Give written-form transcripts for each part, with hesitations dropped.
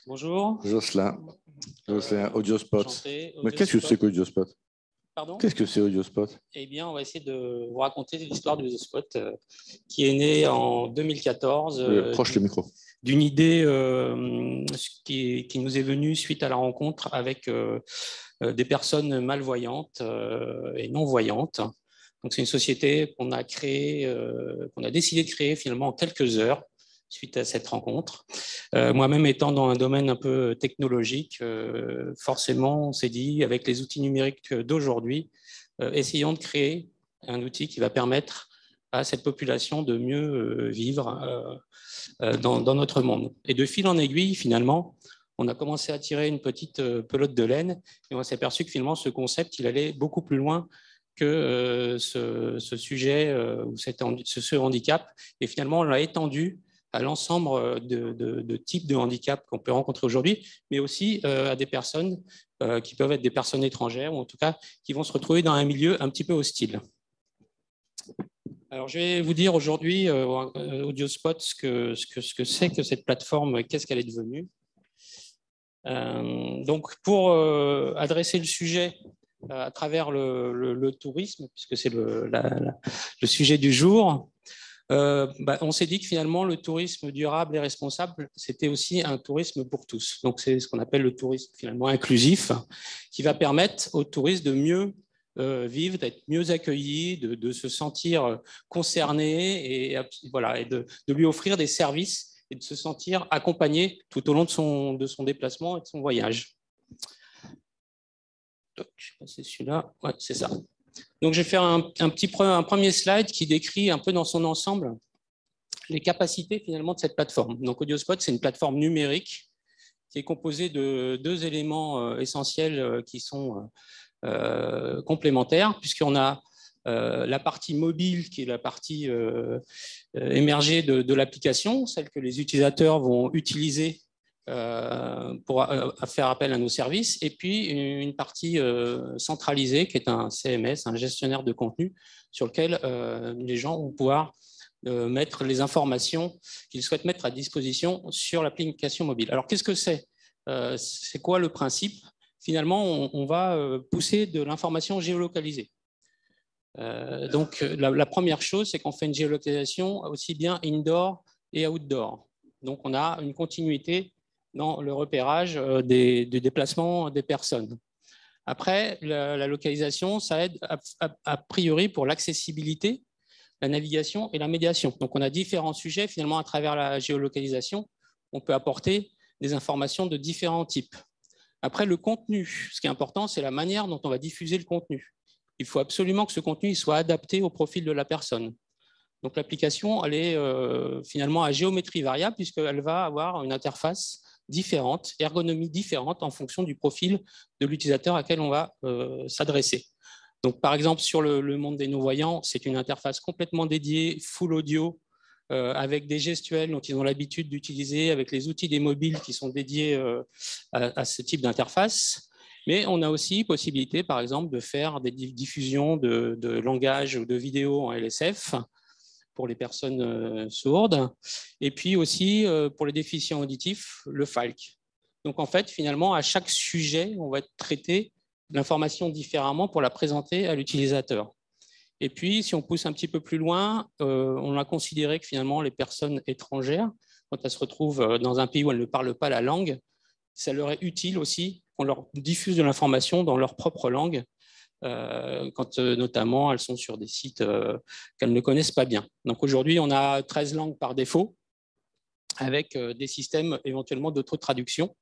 Bonjour. Jocelyn, Audiospot. Enchanté. Mais qu'est-ce que c'est qu'Audiospot? Pardon? Qu'est-ce que c'est Audiospot? Eh bien, on va essayer de vous raconter l'histoire d'Audiospot qui est née en 2014 Proche le micro. d'une idée qui nous est venue suite à la rencontre avec des personnes malvoyantes et non-voyantes. Donc, c'est une société qu'on a créée, qu'on a décidé de créer finalement en quelques heures suite à cette rencontre. Moi-même étant dans un domaine un peu technologique, forcément, on s'est dit, avec les outils numériques d'aujourd'hui, essayons de créer un outil qui va permettre à cette population de mieux vivre dans notre monde. Et de fil en aiguille, finalement, on a commencé à tirer une petite pelote de laine et on s'est aperçu que finalement, ce concept, il allait beaucoup plus loin que ce sujet ou ce handicap. Et finalement, on l'a étendu à l'ensemble de types de handicaps qu'on peut rencontrer aujourd'hui, mais aussi à des personnes qui peuvent être des personnes étrangères, ou en tout cas qui vont se retrouver dans un milieu un petit peu hostile. Alors, je vais vous dire aujourd'hui, Audiospot, ce que c'est que cette plateforme, qu'est-ce qu'elle est devenue. Donc, pour adresser le sujet à travers le tourisme, puisque c'est le sujet du jour, on s'est dit que finalement, le tourisme durable et responsable, c'était aussi un tourisme pour tous. Donc, c'est ce qu'on appelle le tourisme finalement inclusif, qui va permettre aux touristes de mieux vivre, d'être mieux accueillis, de se sentir concernés et de lui offrir des services et de se sentir accompagné tout au long de son déplacement et de son voyage. Donc, je sais pas si c'est celui-là. Ouais, c'est ça. Donc, je vais faire un premier slide qui décrit un peu dans son ensemble les capacités finalement de cette plateforme. Donc, Audiospot, c'est une plateforme numérique qui est composée de deux éléments essentiels qui sont complémentaires, puisqu'on a la partie mobile qui est la partie émergée de l'application, celle que les utilisateurs vont utiliser pour faire appel à nos services, et puis une partie centralisée qui est un CMS, un gestionnaire de contenu, sur lequel les gens vont pouvoir mettre les informations qu'ils souhaitent mettre à disposition sur l'application mobile. Alors, qu'est-ce que c'est? C'est quoi le principe? Finalement, on va pousser de l'information géolocalisée. Donc, la première chose, c'est qu'on fait une géolocalisation aussi bien indoor et outdoor. Donc, on a une continuité dans le repérage des déplacements des personnes. Après, la localisation, ça aide a priori pour l'accessibilité, la navigation et la médiation. Donc, on a différents sujets. Finalement, à travers la géolocalisation, on peut apporter des informations de différents types. Après, le contenu, ce qui est important, c'est la manière dont on va diffuser le contenu. Il faut absolument que ce contenu soit adapté au profil de la personne. Donc, l'application, elle est finalement à géométrie variable puisqu'elle va avoir une interface différente, ergonomie différente en fonction du profil de l'utilisateur à quel on va s'adresser. Donc, par exemple, sur le monde des non-voyants, c'est une interface complètement dédiée, full audio, avec des gestuels dont ils ont l'habitude d'utiliser, avec les outils des mobiles qui sont dédiés à ce type d'interface. Mais on a aussi possibilité, par exemple, de faire des diffusions de langage ou de vidéos en LSF pour les personnes sourdes, et puis aussi pour les déficients auditifs, le FALC. Donc en fait, finalement, à chaque sujet, on va traiter l'information différemment pour la présenter à l'utilisateur. Et puis, si on pousse un petit peu plus loin, on a considéré que finalement, les personnes étrangères, quand elles se retrouvent dans un pays où elles ne parlent pas la langue, ça leur est utile aussi qu'on leur diffuse de l'information dans leur propre langue, quand notamment elles sont sur des sites qu'elles ne connaissent pas bien. Donc aujourd'hui, on a 13 langues par défaut, avec des systèmes éventuellement d'autotraduction.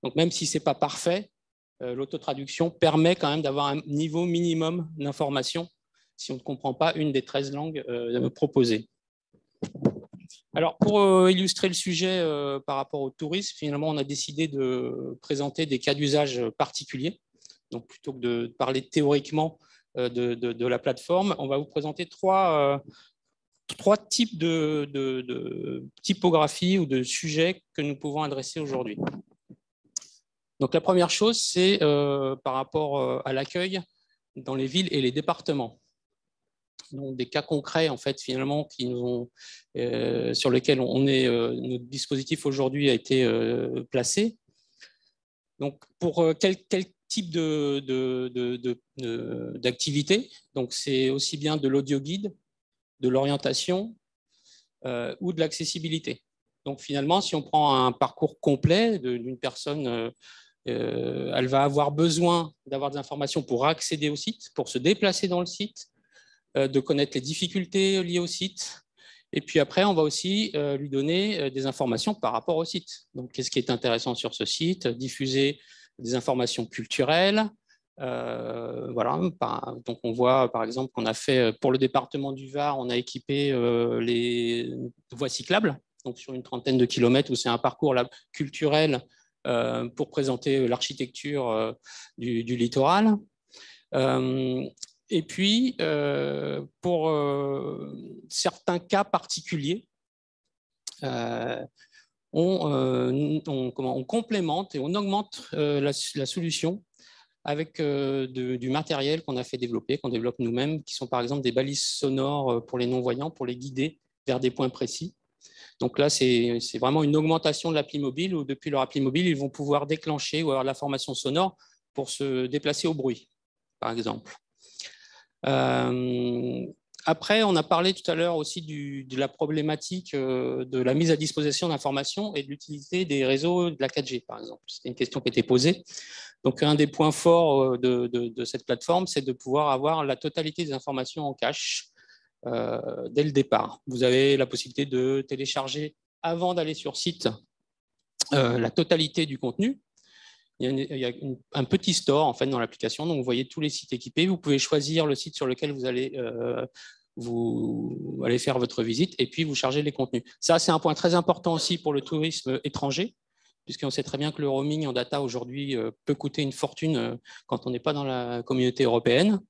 Donc même si ce n'est pas parfait, l'autotraduction permet quand même d'avoir un niveau minimum d'information si on ne comprend pas une des 13 langues proposées. Alors, pour illustrer le sujet par rapport au tourisme, finalement, on a décidé de présenter des cas d'usage particuliers. Donc, plutôt que de parler théoriquement de la plateforme, on va vous présenter trois types de typographies ou de sujets que nous pouvons adresser aujourd'hui. Donc, la première chose, c'est par rapport à l'accueil dans les villes et les départements. Donc, des cas concrets, en fait, finalement, qui nous ont, sur lesquels notre dispositif aujourd'hui a été placé. Donc, pour quel type d'activité? Donc, c'est aussi bien de l'audio guide, de l'orientation ou de l'accessibilité. Donc, finalement, si on prend un parcours complet d'une personne, elle va avoir besoin d'avoir des informations pour accéder au site, pour se déplacer dans le site, de connaître les difficultés liées au site. Et puis après, on va aussi lui donner des informations par rapport au site. Donc, qu'est-ce qui est intéressant sur ce site? Diffuser des informations culturelles. Voilà. Donc, on voit par exemple qu'on a fait pour le département du Var, on a équipé les voies cyclables, donc sur une trentaine de kilomètres, où c'est un parcours là, culturel pour présenter l'architecture du littoral. Et puis, pour certains cas particuliers, on complémente et on augmente la solution avec du matériel qu'on a fait développer, qu'on développe nous-mêmes, qui sont par exemple des balises sonores pour les non-voyants, pour les guider vers des points précis. Donc là, c'est vraiment une augmentation de l'appli mobile, où depuis leur appli mobile, ils vont pouvoir déclencher ou avoir l'information sonore pour se déplacer au bruit, par exemple. Après, on a parlé tout à l'heure aussi de la problématique de la mise à disposition d'informations et de l'utilité des réseaux de la 4G, par exemple. C'était une question qui était posée. Donc, un des points forts de cette plateforme, c'est de pouvoir avoir la totalité des informations en cache dès le départ. Vous avez la possibilité de télécharger, avant d'aller sur site, la totalité du contenu. Il y a un petit store en fait, dans l'application, donc vous voyez tous les sites équipés. Vous pouvez choisir le site sur lequel vous allez faire votre visite et puis vous chargez les contenus. Ça, c'est un point très important aussi pour le tourisme étranger, puisqu'on sait très bien que le roaming en data aujourd'hui peut coûter une fortune quand on n'est pas dans la communauté européenne.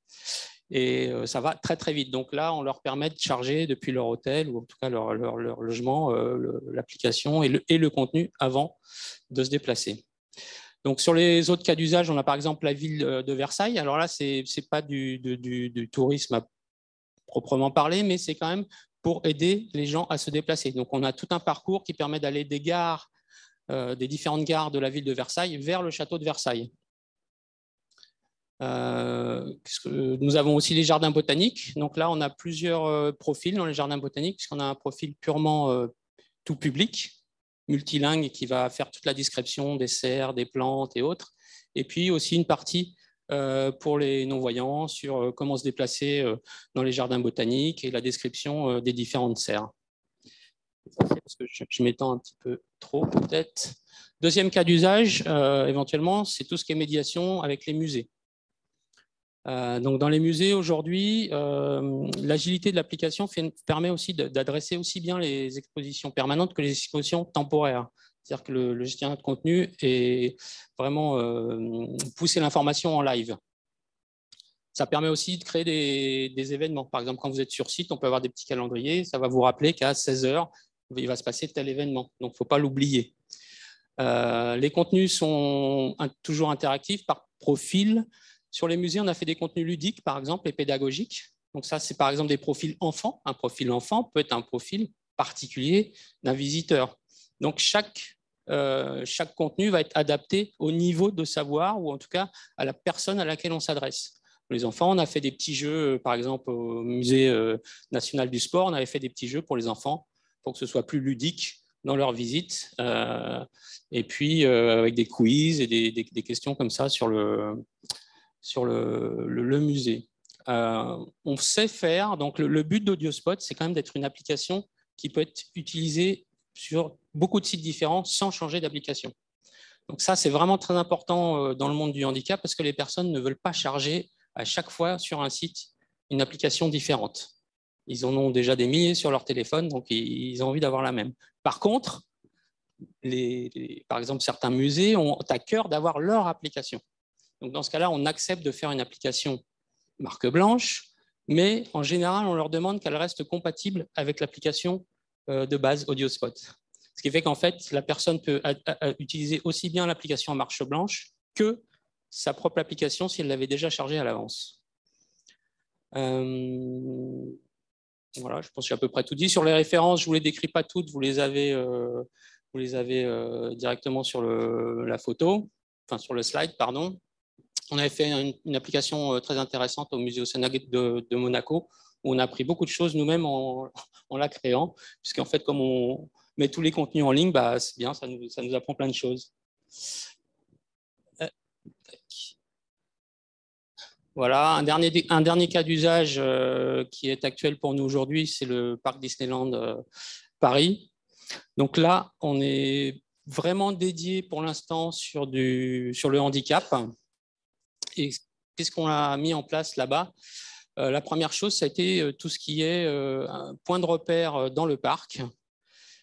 Et ça va très très vite. Donc là, on leur permet de charger depuis leur hôtel ou en tout cas leur logement l'application et le contenu avant de se déplacer. Donc, sur les autres cas d'usage, on a par exemple la ville de Versailles. Alors là, ce n'est pas du tourisme à proprement parler, mais c'est quand même pour aider les gens à se déplacer. Donc, on a tout un parcours qui permet d'aller des gares, des différentes gares de la ville de Versailles vers le château de Versailles. Nous avons aussi les jardins botaniques. Donc là, on a plusieurs profils dans les jardins botaniques, puisqu'on a un profil purement tout public, multilingue, qui va faire toute la description des serres, des plantes et autres. Et puis aussi une partie pour les non-voyants sur comment se déplacer dans les jardins botaniques et la description des différentes serres. Parce que je m'étends un petit peu trop peut-être. Deuxième cas d'usage, éventuellement, c'est tout ce qui est médiation avec les musées. Donc dans les musées aujourd'hui, l'agilité de l'application permet aussi d'adresser aussi bien les expositions permanentes que les expositions temporaires. C'est-à-dire que le gestionnaire de contenu est vraiment pousser l'information en live. Ça permet aussi de créer des événements. Par exemple, quand vous êtes sur site, on peut avoir des petits calendriers. Ça va vous rappeler qu'à 16 h, il va se passer tel événement. Donc, il ne faut pas l'oublier. Les contenus sont toujours interactifs par profil. Sur les musées, on a fait des contenus ludiques, par exemple, et pédagogiques. Donc ça, c'est par exemple des profils enfants. Un profil enfant peut être un profil particulier d'un visiteur. Donc chaque contenu va être adapté au niveau de savoir ou en tout cas à la personne à laquelle on s'adresse. Pour les enfants, on a fait des petits jeux, par exemple au Musée national du sport, on avait fait des petits jeux pour les enfants pour que ce soit plus ludique dans leur visite. Et puis avec des quiz et des questions comme ça sur le musée. On sait faire, donc le but d'AudioSpot, c'est quand même d'être une application qui peut être utilisée sur beaucoup de sites différents sans changer d'application. Donc ça, c'est vraiment très important dans le monde du handicap parce que les personnes ne veulent pas charger à chaque fois sur un site une application différente. Ils en ont déjà des milliers sur leur téléphone, donc ils ont envie d'avoir la même. Par contre, par exemple, certains musées ont à cœur d'avoir leur application. Donc, dans ce cas-là, on accepte de faire une application marque blanche, mais en général, on leur demande qu'elle reste compatible avec l'application de base AudioSpot. Ce qui fait qu'en fait, la personne peut utiliser aussi bien l'application en marche blanche que sa propre application si elle l'avait déjà chargée à l'avance. Voilà, je pense que j'ai à peu près tout dit. Sur les références, je ne vous les décris pas toutes, vous les avez directement sur la photo. enfin sur le slide, pardon. On avait fait une application très intéressante au Musée océanographique de Monaco, où on a appris beaucoup de choses nous-mêmes en la créant, puisqu'en fait, comme on met tous les contenus en ligne, bah, c'est bien, ça nous apprend plein de choses. Voilà, un dernier cas d'usage qui est actuel pour nous aujourd'hui, c'est le parc Disneyland Paris. Donc là, on est vraiment dédié pour l'instant sur le handicap. Et qu'est-ce qu'on a mis en place là-bas? La première chose, ça a été tout ce qui est un point de repère dans le parc,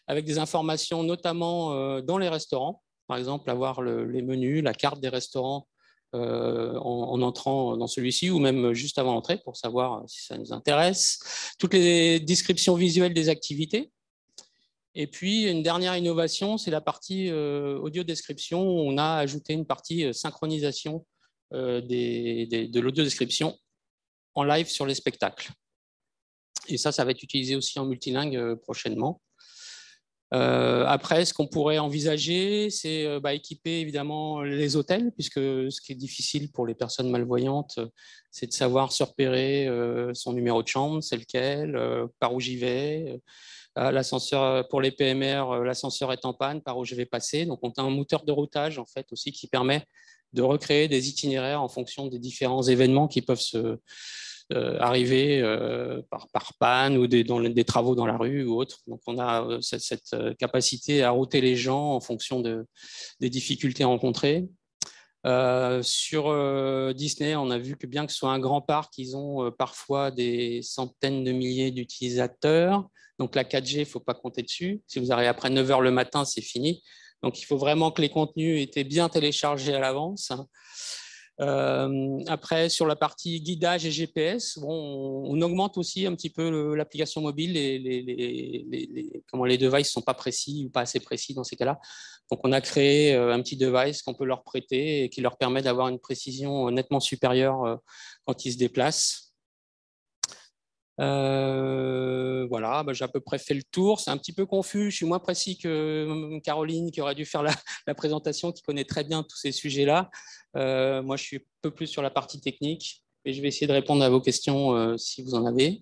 avec des informations notamment dans les restaurants. Par exemple, avoir les menus, la carte des restaurants en entrant dans celui-ci, ou même juste avant l'entrée pour savoir si ça nous intéresse. Toutes les descriptions visuelles des activités. Et puis, une dernière innovation, c'est la partie audio-description. On a ajouté une partie synchronisation de l'audio-description en live sur les spectacles. Et ça va être utilisé aussi en multilingue prochainement. Après, ce qu'on pourrait envisager, c'est équiper évidemment les hôtels, puisque ce qui est difficile pour les personnes malvoyantes, c'est de savoir se repérer son numéro de chambre, c'est lequel, par où j'y vais. L'ascenseur, pour les PMR, l'ascenseur est en panne, par où je vais passer. Donc, on a un moteur de routage en fait aussi qui permet de recréer des itinéraires en fonction des différents événements qui peuvent arriver par panne ou des travaux dans la rue ou autre. Donc, on a cette capacité à router les gens en fonction des difficultés rencontrées. Sur Disney, on a vu que bien que ce soit un grand parc, ils ont parfois des centaines de milliers d'utilisateurs. Donc, la 4G, il ne faut pas compter dessus. Si vous arrivez après 9 h le matin, c'est fini. Donc, il faut vraiment que les contenus étaient bien téléchargés à l'avance. Après, sur la partie guidage et GPS, on augmente aussi un petit peu l'application mobile. Les devices ne sont pas précis ou pas assez précis dans ces cas-là. Donc, on a créé un petit device qu'on peut leur prêter et qui leur permet d'avoir une précision nettement supérieure quand ils se déplacent. Voilà, j'ai à peu près fait le tour. C'est un petit peu confus. Je suis moins précis que Caroline qui aurait dû faire la présentation, qui connaît très bien tous ces sujets-là. Moi, je suis un peu plus sur la partie technique et je vais essayer de répondre à vos questions si vous en avez.